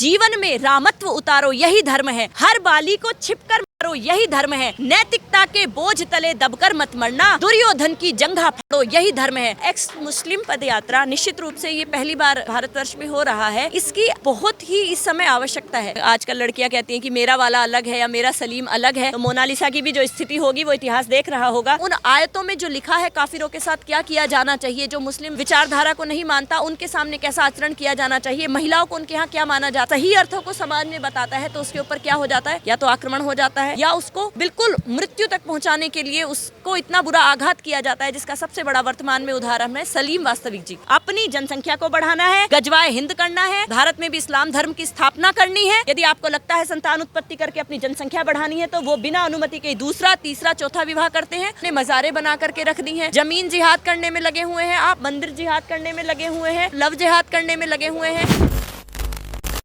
जीवन में रामत्व उतारो यही धर्म है, हर बाली को छिपकर मारो यही धर्म है, नैतिकता के बोझ तले दबकर मत मरना, दुर्योधन की जंघा फाड़ो यही धर्म है। एक्स मुस्लिम पदयात्रा निश्चित रूप से ये पहली बार भारतवर्ष में हो रहा है, इसकी बहुत ही इस समय आवश्यकता है। आजकल लड़कियां कहती हैं कि मेरा वाला अलग है या मेरा सलीम अलग है, तो मोनालिसा की भी जो स्थिति होगी वो इतिहास देख रहा होगा। उन आयतों में जो लिखा है काफिरों के साथ क्या किया जाना चाहिए, जो मुस्लिम विचारधारा को नहीं मानता उनके सामने कैसा आचरण किया जाना चाहिए, महिलाओं को उनके यहाँ क्या माना जाता है, सही अर्थों को समाज में बताता है तो उसके ऊपर क्या हो जाता है, या तो आक्रमण हो जाता है या उसको बिल्कुल मृत्यु तक पहुंचाने के लिए उसको इतना बुरा आघात किया जाता है, जिसका सबसे बड़ा वर्तमान में उदाहरण है सलीम वास्तविक जी। अपनी जनसंख्या को बढ़ाना है, गजवाए हिंद करना है, भारत में भी इस्लाम धर्म की स्थापना करनी है। यदि आपको लगता है संतान उत्पत्ति करके अपनी जनसंख्या बढ़ानी है तो वो बिना अनुमति के दूसरा तीसरा चौथा विवाह करते हैं, अपने मजारे बना करके रख दी है, जमीन जिहाद करने में लगे हुए हैं, आप मंदिर जिहाद करने में लगे हुए हैं, लव जिहाद करने में लगे हुए हैं।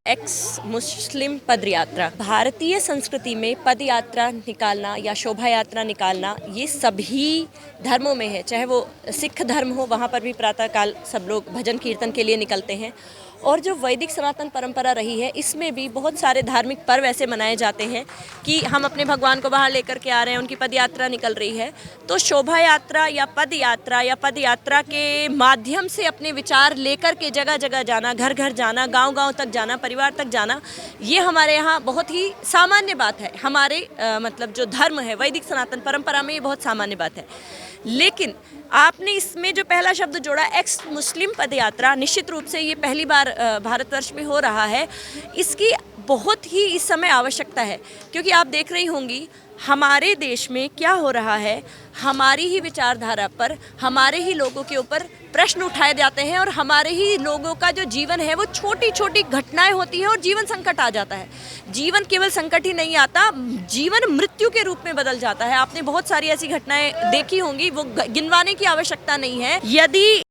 एक्स मुस्लिम पदयात्रा, भारतीय संस्कृति में पदयात्रा निकालना या शोभा यात्रा निकालना ये सभी धर्मों में है। चाहे वो सिख धर्म हो, वहाँ पर भी प्रातःकाल सब लोग भजन कीर्तन के लिए निकलते हैं, और जो वैदिक सनातन परंपरा रही है इसमें भी बहुत सारे धार्मिक पर्व ऐसे मनाए जाते हैं कि हम अपने भगवान को बाहर लेकर के आ रहे हैं, उनकी पदयात्रा निकल रही है। तो शोभा यात्रा या पदयात्रा के माध्यम से अपने विचार लेकर के जगह जगह जाना, घर घर जाना, गांव गांव तक जाना, परिवार तक जाना, ये हमारे यहाँ बहुत ही सामान्य बात है। हमारे मतलब जो धर्म है वैदिक सनातन परंपरा में ये बहुत सामान्य बात है। लेकिन आपने इसमें जो पहला शब्द जोड़ा एक्स मुस्लिम पदयात्रा, निश्चित रूप से ये पहली बार भारतवर्ष में हो रहा है, इसकी बहुत ही इस समय आवश्यकता है। क्योंकि आप देख रही होंगी हमारे देश में क्या हो रहा है, हमारी ही विचारधारा पर हमारे ही लोगों के ऊपर प्रश्न उठाए जाते हैं, और हमारे ही लोगों का जो जीवन है वो छोटी छोटी घटनाएं होती हैं और जीवन संकट आ जाता है। जीवन केवल संकट ही नहीं आता, जीवन मृत्यु के रूप में बदल जाता है। आपने बहुत सारी ऐसी घटनाएं देखी होंगी, वो गिनवाने की आवश्यकता नहीं है। यदि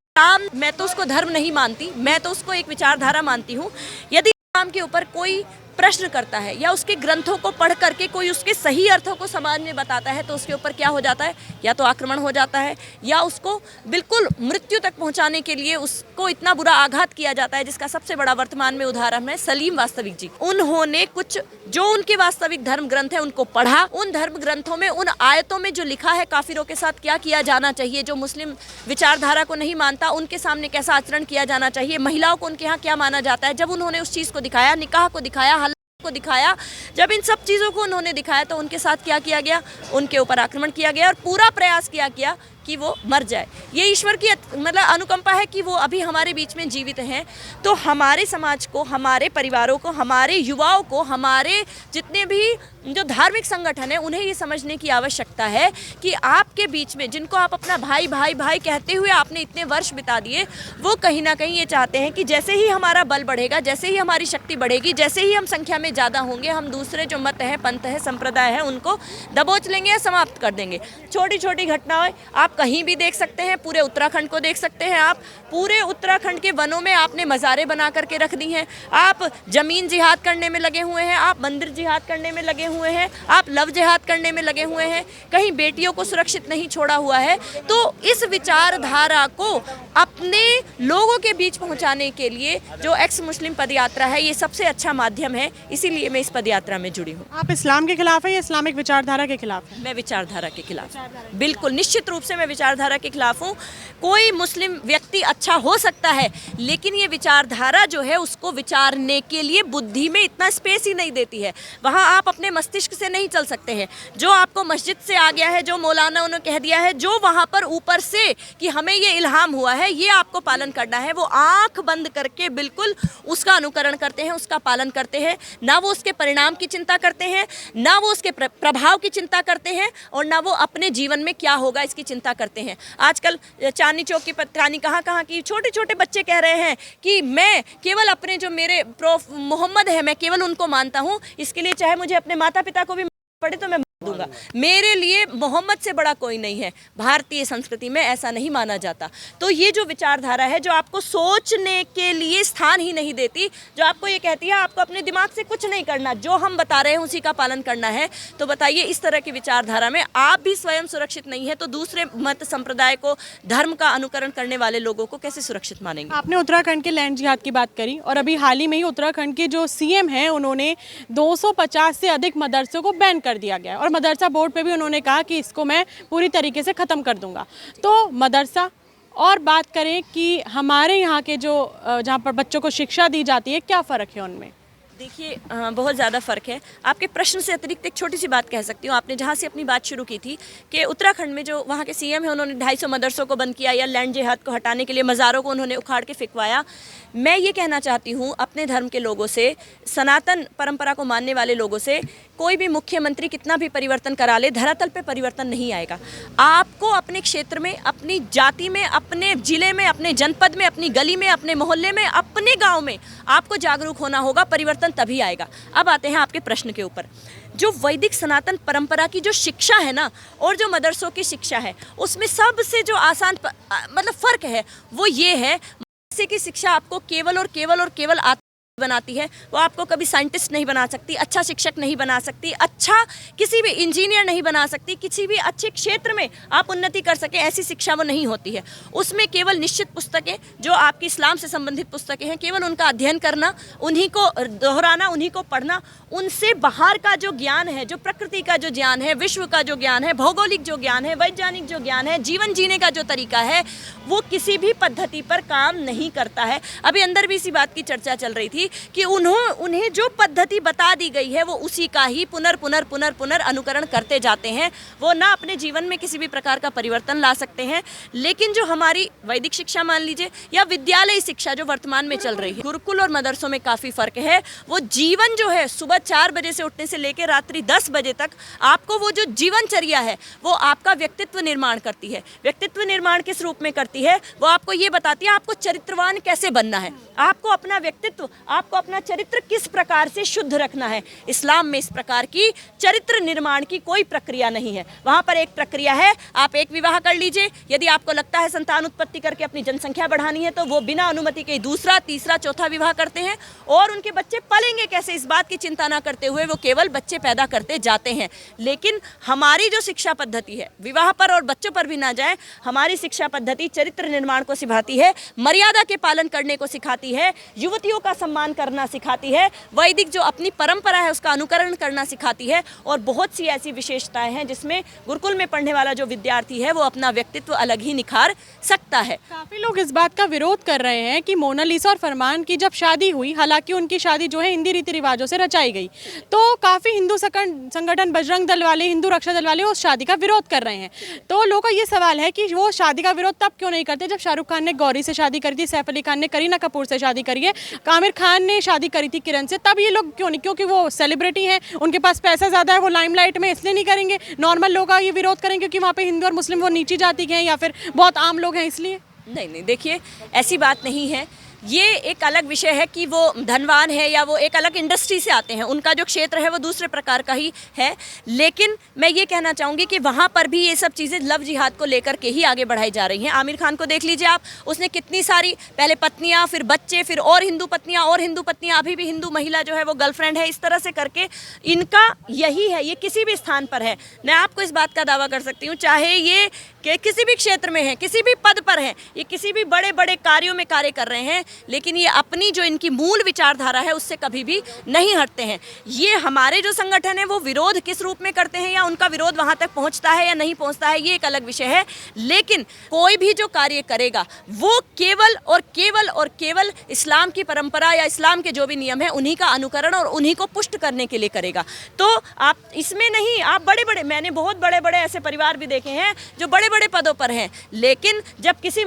मैं तो उसको धर्म नहीं मानती, मैं तो उसको एक विचारधारा मानती हूँ। यदि इस्लाम के ऊपर कोई प्रश्न करता है या उसके ग्रंथों को पढ़ करके कोई उसके सही अर्थों को समाज में बताता है तो उसके ऊपर क्या हो जाता है, या तो आक्रमण हो जाता है या उसको बिल्कुल मृत्यु तक पहुंचाने के लिए उसको इतना बुरा आघात किया जाता है, जिसका सबसे बड़ा वर्तमान में उदाहरण है सलीम वास्तविक जी। उन्होंने कुछ जो उनके वास्तविक धर्म ग्रंथ है उनको पढ़ा, उन धर्म ग्रंथों में उन आयतों में जो लिखा है काफिरों के साथ क्या किया जाना चाहिए, जो मुस्लिम विचारधारा को नहीं मानता उनके सामने कैसा आचरण किया जाना चाहिए, महिलाओं को उनके यहाँ क्या माना जाता है, जब उन्होंने उस चीज़ को दिखाया, निकाह को दिखाया, को दिखाया, जब इन सब चीज़ों को उन्होंने दिखाया तो उनके साथ क्या किया गया, उनके ऊपर आक्रमण किया गया और पूरा प्रयास किया गया कि वो मर जाए। ये ईश्वर की मतलब अनुकंपा है कि वो अभी हमारे बीच में जीवित हैं। तो हमारे समाज को, हमारे परिवारों को, हमारे युवाओं को, हमारे जितने भी जो धार्मिक संगठन है उन्हें ये समझने की आवश्यकता है कि आपके बीच में जिनको आप अपना भाई भाई भाई कहते हुए आपने इतने वर्ष बिता दिए, वो कहीं ना कहीं ये चाहते हैं कि जैसे ही हमारा बल बढ़ेगा, जैसे ही हमारी शक्ति बढ़ेगी, जैसे ही हम संख्या में ज़्यादा होंगे, हम दूसरे जो मत है, पंथ है, संप्रदाय है, उनको दबोच लेंगे या समाप्त कर देंगे। छोटी छोटी घटनाएं आप कहीं भी देख सकते हैं, पूरे उत्तराखंड को देख सकते हैं। आप पूरे उत्तराखंड के वनों में आपने मज़ारे बना करके रख दी हैं, आप जमीन जिहाद करने में लगे हुए हैं, आप मंदिर जिहाद करने में लगे हुए हैं, आप लव जिहाद करने में लगे हुए हैं, कहीं बेटियों को सुरक्षित नहीं छोड़ा हुआ है। तो इस विचारधारा को अपने लोगों के बीच पहुंचाने के लिए जो एक्स मुस्लिम पदयात्रा है ये सबसे अच्छा माध्यम है, इसीलिए मैं इस पदयात्रा में जुड़ी हूँ। आप इस्लाम के खिलाफ है या इस्लामिक विचारधारा के खिलाफ है? मैं विचारधारा के खिलाफ, बिल्कुल निश्चित रूप से मैं विचारधारा के खिलाफ हूँ। कोई मुस्लिम व्यक्ति अच्छा हो सकता है, लेकिन ये विचारधारा जो है उसको विचारने के लिए बुद्धि में इतना स्पेस ही नहीं देती है। वहाँ आप अपने मस्तिष्क से नहीं चल सकते हैं। जो आपको मस्जिद से आ गया है, जो मौलाना उन्होंने कह दिया है, जो वहाँ पर ऊपर से कि हमें ये इल्हाम हुआ है, ये आपको पालन करना है, वो आंख बंद करके बिल्कुल उसका अनुकरण करते हैं, उसका पालन करते हैं। ना वो उसके परिणाम की चिंता करते हैं, ना वो उसके प्रभाव की चिंता करते हैं, और ना वो अपने जीवन में क्या होगा इसकी चिंता करते हैं। आजकल चांदनी चौक की कहानी कहाँ की छोटे छोटे बच्चे कह रहे हैं कि मैं केवल अपने जो मेरे मोहम्मद है मैं केवल उनको मानता हूँ, इसके लिए चाहे मुझे अपने माता पिता को भी पड़े तो मैं दूंगा। मेरे लिए मोहम्मद से बड़ा कोई नहीं है। भारतीय संस्कृति में ऐसा नहीं माना जाता। तो ये जो विचारधारा है जो आपको सोचने के लिए स्थान ही नहीं देती, जो आपको ये कहती है आपको अपने दिमाग से कुछ नहीं करना, जो हम बता रहे हैं उसी का पालन करना है, तो बताइए इस तरह की विचारधारा में आप भी स्वयं सुरक्षित नहीं है तो दूसरे मत संप्रदाय को, धर्म का अनुकरण करने वाले लोगों को कैसे सुरक्षित मानेंगे? आपने उत्तराखंड के लैंड जिहाद की बात करी और अभी हाल ही में ही उत्तराखंड के जो सीएम हैं उन्होंने 250 से अधिक मदरसों को बैन कर दिया गया और मदरसा बोर्ड पे भी उन्होंने कहा कि इसको मैं पूरी तरीके से ख़त्म कर दूंगा। तो मदरसा और बात करें कि हमारे यहाँ के जो जहाँ पर बच्चों को शिक्षा दी जाती है, क्या फ़र्क है उनमें? देखिए बहुत ज़्यादा फ़र्क है। आपके प्रश्न से अतिरिक्त एक छोटी सी बात कह सकती हूँ। आपने जहाँ से अपनी बात शुरू की थी कि उत्तराखंड में जो वहाँ के सीएम हैं उन्होंने 250 मदरसों को बंद किया या लैंड जिहाद को हटाने के लिए मज़ारों को उन्होंने उखाड़ के फेंकवाया। मैं ये कहना चाहती हूँ अपने धर्म के लोगों से, सनातन परंपरा को मानने वाले लोगों से, कोई भी मुख्यमंत्री कितना भी परिवर्तन करा ले, धरातल पे परिवर्तन नहीं आएगा। आपको अपने क्षेत्र में, अपनी जाति में, अपने ज़िले में, अपने जनपद में, अपनी गली में, अपने मोहल्ले में, अपने गाँव में आपको जागरूक होना होगा। परिवर्तन तभी आएगा। अब आते हैं आपके प्रश्न के ऊपर। जो वैदिक सनातन परंपरा की जो शिक्षा है ना और जो मदरसों की शिक्षा है, उसमें सबसे जो आसान मतलब फ़र्क है वो ये है, मदरसे की शिक्षा आपको केवल और केवल और केवल बनाती है, वो आपको कभी साइंटिस्ट नहीं बना सकती, अच्छा शिक्षक नहीं बना सकती, अच्छा किसी भी इंजीनियर नहीं बना सकती, किसी भी अच्छे क्षेत्र में आप उन्नति कर सकें ऐसी शिक्षा वो नहीं होती है। उसमें केवल निश्चित पुस्तकें जो आपकी इस्लाम से संबंधित पुस्तकें हैं, केवल उनका अध्ययन करना, उन्हीं को दोहराना, उन्हीं को पढ़ना, उनसे बाहर का जो ज्ञान है, जो प्रकृति का जो ज्ञान है, विश्व का जो ज्ञान है, भौगोलिक जो ज्ञान है, वैज्ञानिक जो ज्ञान है, जीवन जीने का जो तरीका है, वो किसी भी पद्धति पर काम नहीं करता है। अभी अंदर भी इसी बात की चर्चा चल रही थी कि उन्हें जो पद्धति बता दी गई है वो उसी का ही पुनर अनुकरण करते जाते हैं। वो ना अपने जीवन में किसी भी प्रकार का परिवर्तन ला सकते हैं। लेकिन जो हमारी वैदिक शिक्षा मान लीजिए या विद्यालय शिक्षा जो वर्तमान में चल रही है, गुरुकुल और मदरसों में काफ़ी फ़र्क है। वो जीवन जो है सुबह 4 बजे से उठने से लेकर रात्रि 10 बजे तक आपको वो जो जीवनचर्या है वो आपका व्यक्तित्व निर्माण करती है। व्यक्तित्व निर्माण किस रूप में करती है? वो आपको ये बताती है आपको चरित्रवान कैसे बनना है, आपको अपना व्यक्तित्व, आपको अपना चरित्र किस प्रकार से शुद्ध रखना है। इस्लाम में इस प्रकार की चरित्र निर्माण की कोई प्रक्रिया नहीं है। वहाँ पर एक प्रक्रिया है, आप एक विवाह कर लीजिए, यदि आपको लगता है संतान उत्पत्ति करके अपनी जनसंख्या बढ़ानी है तो वो बिना अनुमति के दूसरा, तीसरा, चौथा विवाह करते हैं और उनके बच्चे पलेंगे कैसे इस बात की चिंता ना करते हुए वो केवल बच्चे पैदा करते जाते हैं। लेकिन हमारी जो शिक्षा पद्धति है, विवाह पर और बच्चों पर भी ना जाए, हमारी शिक्षा पद्धति चरित्र निर्माण को सिखाती है, मर्यादा के पालन करने को सिखाती है, युवतियों का सम्मान करना सिखाती है, वैदिक जो अपनी परंपरा है उसका अनुकरण करना सिखाती है और बहुत सी ऐसी विशेषताएं हैं जिसमें गुरुकुल में पढ़ने वाला जो विद्यार्थी है वो अपना व्यक्तित्व अलग ही निखार सकता है। काफ़ी लोग इस बात का विरोध कर रहे हैं कि मोनालिसा और फरमान की जब शादी हुई, हालांकि उनकी शादी जो है हिंदी रीति रिवाजों से रचाई गई, तो काफ़ी हिंदू संगठन बजरंग दल वाले, हिंदू रक्षा दल वाले उस शादी का विरोध कर रहे हैं। तो लोगों का ये सवाल है कि वो शादी का विरोध तब क्यों नहीं करते जब शाहरुख खान ने गौरी से शादी करी थी, सैफ अली खान ने करीना कपूर से शादी करी है, आमिर खान ने शादी करी थी किरण से, तब ये लोग क्यों नहीं? क्योंकि वो सेलिब्रिटी हैं, उनके पास पैसा ज़्यादा है, वो लाइमलाइट में, इसलिए नहीं करेंगे। नॉर्मल लोग ये विरोध करेंगे क्योंकि वहाँ पे हिंदू और मुस्लिम वो नीची जाति के हैं या फिर बहुत आम लोग हैं इसलिए? नहीं, देखिए ऐसी बात नहीं है। ये एक अलग विषय है कि वो धनवान है या वो एक अलग इंडस्ट्री से आते हैं, उनका जो क्षेत्र है वो दूसरे प्रकार का ही है। लेकिन मैं ये कहना चाहूँगी कि वहाँ पर भी ये सब चीज़ें लव जिहाद को लेकर के ही आगे बढ़ाई जा रही हैं। आमिर खान को देख लीजिए आप, उसने कितनी सारी पहले पत्नियाँ, फिर बच्चे, फिर और हिंदू पत्नियाँ, अभी भी हिंदू महिला जो है वो गर्लफ्रेंड है, इस तरह से करके इनका यही है। ये किसी भी स्थान पर है, मैं आपको इस बात का दावा कर सकती हूँ, चाहे ये किसी भी क्षेत्र में है, किसी भी पद पर है, ये किसी भी बड़े बड़े कार्यों में कार्य कर रहे हैं, लेकिन ये अपनी जो इनकी मूल विचारधारा है उससे कभी भी नहीं हटते हैं। ये हमारे जो संगठन है वो विरोध किस रूप में करते हैं या उनका विरोध वहाँ तक पहुँचता है या नहीं पहुँचता है, ये एक अलग विषय है। लेकिन कोई भी जो कार्य करेगा वो केवल इस्लाम की परंपरा या इस्लाम के जो भी नियम है उन्हीं का अनुकरण और उन्हीं को पुष्ट करने के लिए करेगा। तो आप इसमें नहीं, आप मैंने बहुत बड़े बड़े ऐसे परिवार भी देखे हैं जो बड़े बड़े पदों पर हैं, लेकिन जब किसी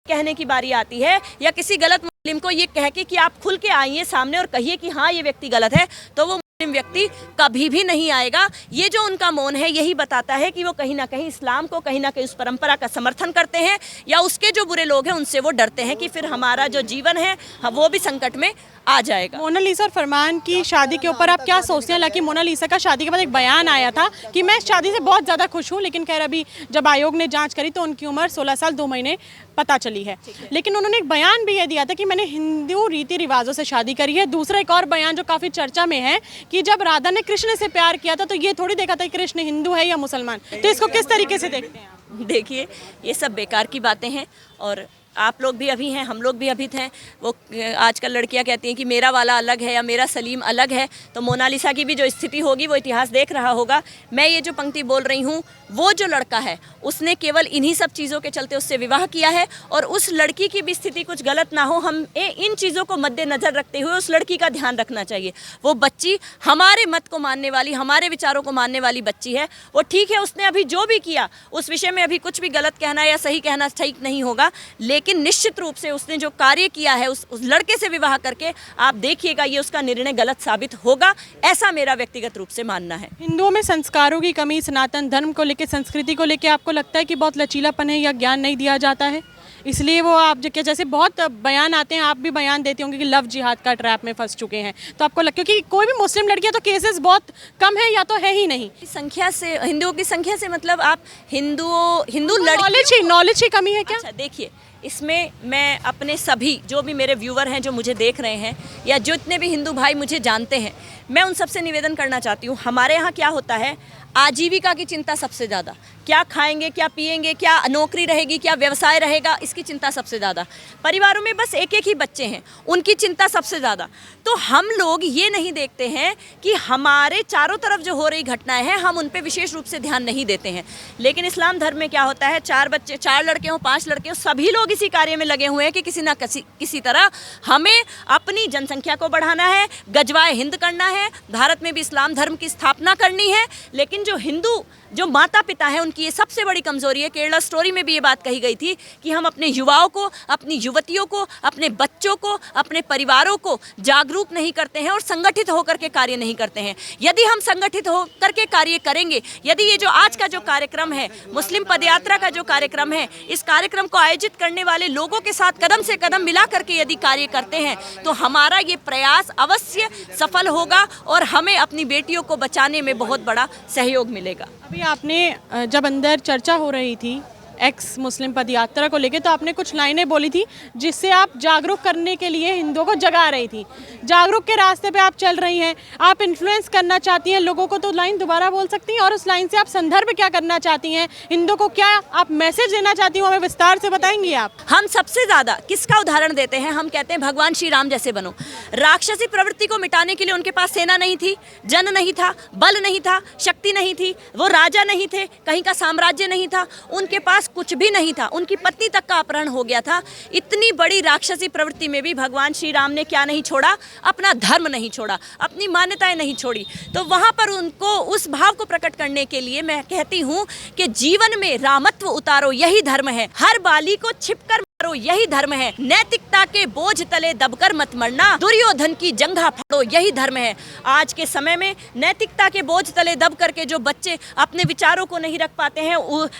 कहने की बारी आती है या किसी गलत मुस्लिम को ये कह के कि आप खुल के आइए सामने और कहिए कि हाँ ये व्यक्ति गलत है, तो वो व्यक्ति कभी भी नहीं आएगा। ये जो उनका मौन है यही बताता है कि वो कहीं ना कहीं इस्लाम को, कहीं ना कहीं उस परंपरा का समर्थन करते हैं, या उसके जो बुरे लोग हैं उनसे वो डरते हैं कि फिर हमारा जो जीवन है वो भी संकट में आ जाएगा। मोनालिसा और फरमान की शादी के ऊपर आप क्या सोचते हैं? हालांकि मोनालिसा का शादी के बाद एक बयान आया था कि मैं इस शादी से बहुत ज़्यादा खुश हूँ, लेकिन खैर अभी जब आयोग ने जांच करी तो उनकी उम्र 16 साल 2 महीने पता चली है। लेकिन उन्होंने एक बयान भी ये दिया था कि मैंने हिंदू रीति रिवाजों से शादी करी है। दूसरा एक और बयान जो काफ़ी चर्चा में है कि जब राधा ने कृष्ण से प्यार किया था तो ये थोड़ी देखा था कि कृष्ण हिंदू है या मुसलमान। तो इसको किस तरीके से देखते हैं आप? देखिए, ये सब बेकार की बातें हैं, और आप लोग भी अभी हैं, हम लोग भी अभी थे। वो आजकल लड़कियां कहती हैं कि मेरा वाला अलग है या मेरा सलीम अलग है। तो मोनालिसा की भी जो स्थिति होगी वो इतिहास देख रहा होगा। मैं ये जो पंक्ति बोल रही हूँ, वो जो लड़का है उसने केवल इन्हीं सब चीज़ों के चलते उससे विवाह किया है, और उस लड़की की भी स्थिति कुछ गलत ना हो, हम इन चीज़ों को मद्देनज़र रखते हुए उस लड़की का ध्यान रखना चाहिए। वो बच्ची हमारे मत को मानने वाली, हमारे विचारों को मानने वाली बच्ची है। वो ठीक है, उसने अभी जो भी किया उस विषय में अभी कुछ भी गलत कहना या सही कहना ठीक नहीं होगा, लेकिन निश्चित रूप से उसने जो कार्य किया है उस लड़के से विवाह करके, आप देखिएगा ये उसका निर्णय गलत साबित होगा, ऐसा मेरा व्यक्तिगत रूप से मानना है। हिंदुओं में संस्कारों की कमी, सनातन धर्म को लेकर, संस्कृति को लेकर आपको लगता है कि बहुत लचीलापन है या ज्ञान नहीं दिया जाता है, इसलिए वो आप जैसे बहुत बयान आते हैं, आप भी बयान देते होंगे कि लव जिहाद का ट्रैप में फंस चुके हैं, तो आपको लगता है कि कोई भी मुस्लिम लड़कियां तो केसेस बहुत कम है या तो है ही नहीं? संख्या से, हिंदुओं की संख्या से मतलब आप हिंदू लड़की नॉलेज की कमी है क्या? अच्छा, देखिए, इसमें मैं अपने सभी जो भी मेरे व्यूवर हैं, जो मुझे देख रहे हैं, या जितने भी हिंदू भाई मुझे जानते हैं, मैं उन सबसे निवेदन करना चाहती हूँ। हमारे यहाँ क्या होता है, आजीविका की चिंता सबसे ज़्यादा, क्या खाएंगे, क्या पिएंगे, क्या नौकरी रहेगी, क्या व्यवसाय रहेगा, इसकी चिंता सबसे ज़्यादा। परिवारों में बस एक एक ही बच्चे हैं, उनकी चिंता सबसे ज़्यादा। तो हम लोग ये नहीं देखते हैं कि हमारे चारों तरफ जो हो रही घटनाएं हैं, हम उन पे विशेष रूप से ध्यान नहीं देते हैं। लेकिन इस्लाम धर्म में क्या होता है, 4 बच्चे, 4 लड़के हों, 5 लड़के हों, सभी लोग इसी कार्य में लगे हुए हैं कि किसी ना किसी तरह हमें अपनी जनसंख्या को बढ़ाना है, गजवाए हिंद करना है, भारत में भी इस्लाम धर्म की स्थापना करनी है। लेकिन जो हिंदू जो माता पिता हैं, उनकी ये सबसे बड़ी कमजोरी है। केरला स्टोरी में भी ये बात कही गई थी कि हम अपने युवाओं को, अपनी युवतियों को, अपने बच्चों को, अपने परिवारों को जागरूक नहीं करते हैं और संगठित होकर के कार्य नहीं करते हैं। यदि हम संगठित होकर के कार्य करेंगे, यदि ये जो आज का जो कार्यक्रम है, मुस्लिम पदयात्रा का जो कार्यक्रम है, इस कार्यक्रम को आयोजित करने वाले लोगों के साथ कदम से कदम मिला करके यदि कार्य करते हैं, तो हमारा ये प्रयास अवश्य सफल होगा और हमें अपनी बेटियों को बचाने में बहुत बड़ा सहयोग मिलेगा। अभी आपने जब अंदर चर्चा हो रही थी एक्स मुस्लिम पदयात्रा को लेके, तो आपने कुछ लाइनें बोली थी जिससे आप जागरूक करने के लिए हिंदुओं को जगा रही थी। जागरूक के रास्ते पे आप चल रही हैं, आप इन्फ्लुएंस करना चाहती हैं लोगों को, तो लाइन दोबारा बोल सकती हैं? और उस लाइन से आप संदर्भ क्या करना चाहती हैं, हिंदुओं को क्या आप मैसेज देना चाहती हूँ, हमें विस्तार से बताएंगी आप? हम सबसे ज़्यादा किसका उदाहरण देते हैं? हम कहते हैं भगवान श्री राम जैसे बनो। राक्षसी प्रवृत्ति को मिटाने के लिए उनके पास सेना नहीं थी, जन नहीं था, बल नहीं था, शक्ति नहीं थी, वो राजा नहीं थे, कहीं का साम्राज्य नहीं था, उनके पास कुछ भी नहीं था, उनकी पत्नी तक का अपहरण हो गया था। इतनी बड़ी राक्षसी प्रवृत्ति में भी भगवान श्री राम ने क्या नहीं छोड़ा? अपना धर्म नहीं छोड़ा, अपनी मान्यताएं नहीं छोड़ी। तो वहां पर उनको उस भाव को प्रकट करने के लिए मैं कहती हूं कि जीवन में रामत्व उतारो, यही धर्म है। हर बाली को छिपकर मारो, यही धर्म है। नैतिकता के बोझ तले दबकर मत मरना, दुर्योधन की जंघा फाड़ो, यही धर्म है। आज के समय में नैतिकता के बोझ तले दब करके जो बच्चे अपने विचारों को नहीं रख पाते हैं,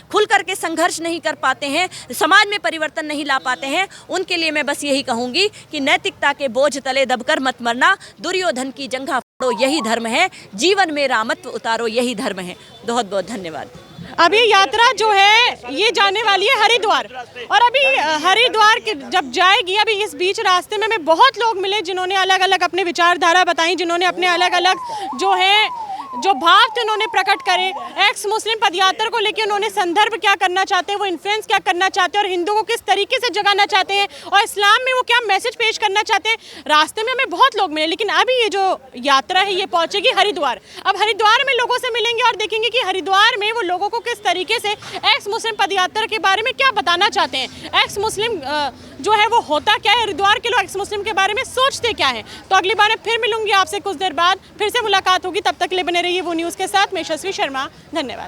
खुल करके संघर्ष नहीं कर पाते हैं, समाज में परिवर्तन नहीं ला पाते हैं, उनके लिए मैं बस यही कहूंगी कि नैतिकता के बोझ तले दबकर मत मरना, दुर्योधन की जंघा फाड़ो, यही धर्म है। जीवन में रामत्व उतारो, यही धर्म है। बहुत बहुत धन्यवाद। अब ये यात्रा जो है ये जाने वाली है हरिद्वार, और अभी हरिद्वार जब जाएगी, अभी इस बीच रास्ते में बहुत लोग मिले जिन्होंने अलग अलग अपने विचारधारा बताई, जिन्होंने अपने अलग अलग जो भाव थे उन्होंने प्रकट करे। एक्स मुस्लिम पदयात्रा को लेकर उन्होंने संदर्भ क्या करना चाहते हैं, वो इन्फ्लुएंस क्या करना चाहते हैं और हिंदुओं को किस तरीके से जगाना चाहते हैं, और इस्लाम में वो क्या मैसेज पेश करना चाहते हैं। रास्ते में हमें बहुत लोग मिले, लेकिन अभी ये जो यात्रा है ये पहुंचेगी हरिद्वार। अब हरिद्वार में लोगों से मिलेंगे और देखेंगे कि हरिद्वार में वो लोगों को किस तरीके से एक्स मुस्लिम पदयात्रा के बारे में क्या बताना चाहते हैं, एक्स मुस्लिम जो है वो होता क्या है, हरिद्वार के लोग एक्स मुस्लिम के बारे में सोचते क्या है। तो अगली बार फिर मिलूंगी आपसे कुछ देर बाद, फिर से मुलाकात होगी। तब तक के लिए बने रहिए वो न्यूज़ के साथ। मैं यशस्वी शर्मा, धन्यवाद।